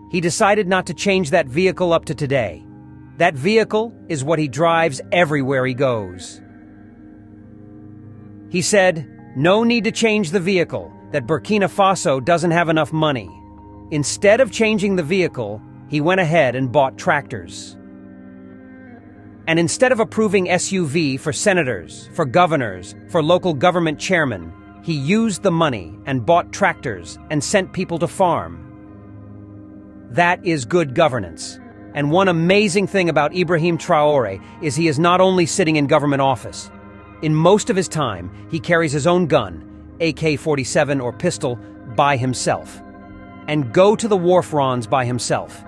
He decided not to change that vehicle up to today. That vehicle is what he drives everywhere he goes. He said, no need to change the vehicle, that Burkina Faso doesn't have enough money. Instead of changing the vehicle, he went ahead and bought tractors. And instead of approving SUV for senators, for governors, for local government chairmen, he used the money and bought tractors and sent people to farm. That is good governance. And one amazing thing about Ibrahim Traoré is he is not only sitting in government office. In most of his time, he carries his own gun, AK-47 or pistol, by himself, and go to the war fronts by himself.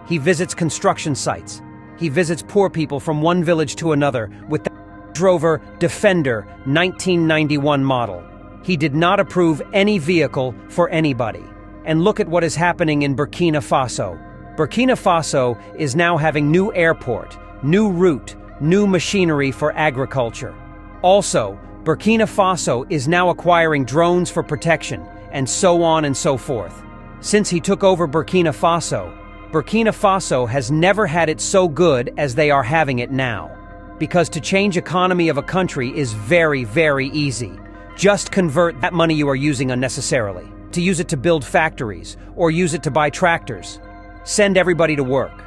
He visits construction sites. He visits poor people from one village to another with the Rover Defender 1991 model. He did not approve any vehicle for anybody. And look at what is happening in Burkina Faso. Burkina Faso is now having new airport, new route, new machinery for agriculture. Also, Burkina Faso is now acquiring drones for protection, and so on and so forth. Since he took over Burkina Faso has never had it so good as they are having it now. Because to change economy of a country is very, very easy. Just convert that money you are using unnecessarily, to use it to build factories, or use it to buy tractors. Send everybody to work.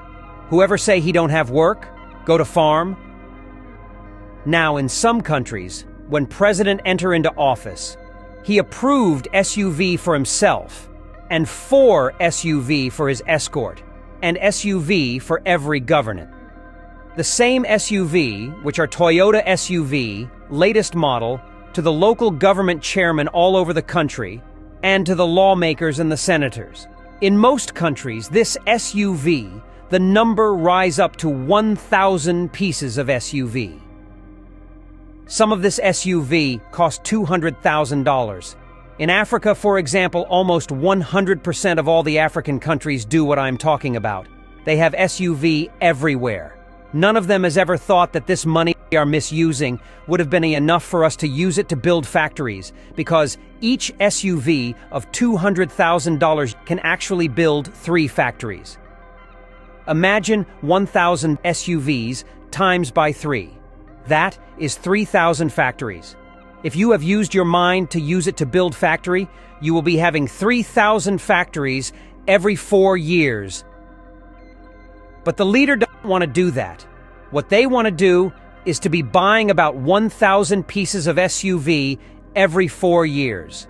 Whoever say he don't have work, go to farm. Now, in some countries, when president enter into office, he approved SUV for himself, and 4 SUV for his escort, and SUV for every government. The same SUV, which are Toyota SUV, latest model, to the local government chairman all over the country, and to the lawmakers and the senators. In most countries, this SUV, the number rise up to 1,000 pieces of SUV. Some of this SUV cost $200,000. In Africa, for example, almost 100% of all the African countries do what I'm talking about. They have SUV everywhere. None of them has ever thought that this money we are misusing would have been enough for us to use it to build factories, because each SUV of $200,000 can actually build 3 factories. Imagine 1,000 SUVs times by 3. That is 3,000 factories. If you have used your mind to use it to build factory, you will be having 3,000 factories every 4 years. But the leader doesn't want to do that. What they want to do is to be buying about 1,000 pieces of SUV every 4 years.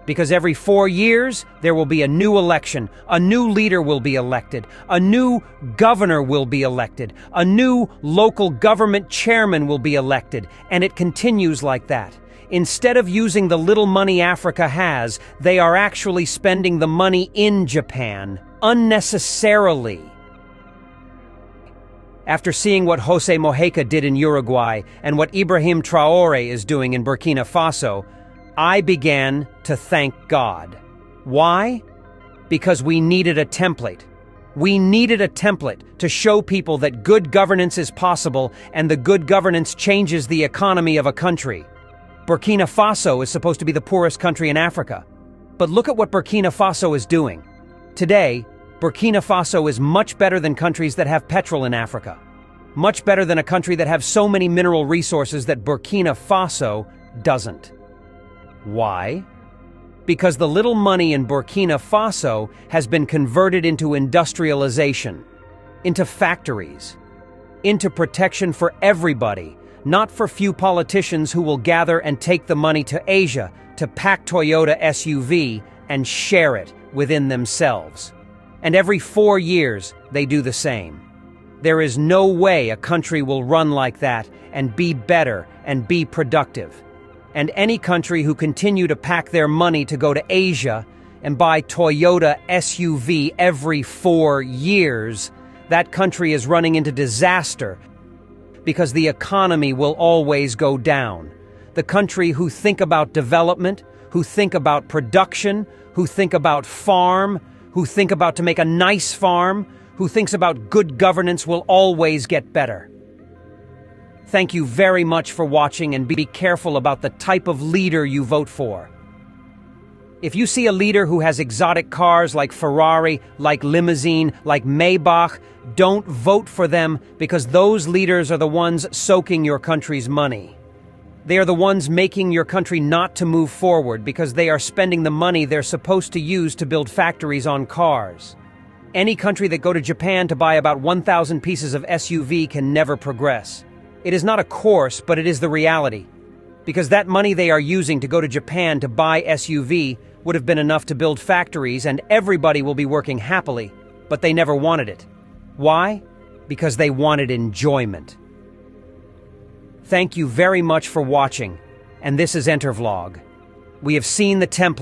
Because every 4 years, there will be a new election, a new leader will be elected, a new governor will be elected, a new local government chairman will be elected, and it continues like that. Instead of using the little money Africa has, they are actually spending the money in Japan, unnecessarily. After seeing what José Mojica did in Uruguay and what Ibrahim Traoré is doing in Burkina Faso, I began to thank God. Why? Because we needed a template. We needed a template to show people that good governance is possible and the good governance changes the economy of a country. Burkina Faso is supposed to be the poorest country in Africa. But look at what Burkina Faso is doing. Today, Burkina Faso is much better than countries that have petrol in Africa. Much better than a country that have so many mineral resources that Burkina Faso doesn't. Why? Because the little money in Burkina Faso has been converted into industrialization, into factories, into protection for everybody, not for few politicians who will gather and take the money to Asia to pack Toyota SUV and share it within themselves. And every 4 years, they do the same. There is no way a country will run like that and be better and be productive. And any country who continue to pack their money to go to Asia and buy Toyota SUV every 4 years, that country is running into disaster because the economy will always go down. The country who think about development, who think about production, who think about farm, who think about to make a nice farm, who thinks about good governance will always get better. Thank you very much for watching, and be careful about the type of leader you vote for. If you see a leader who has exotic cars like Ferrari, like limousine, like Maybach, don't vote for them because those leaders are the ones soaking your country's money. They are the ones making your country not to move forward because they are spending the money they're supposed to use to build factories on cars. Any country that go to Japan to buy about 1,000 pieces of SUV can never progress. It is not a course, but it is the reality. Because that money they are using to go to Japan to buy SUV would have been enough to build factories and everybody will be working happily, but they never wanted it. Why? Because they wanted enjoyment. Thank you very much for watching, and this is Entervlog. We have seen the template.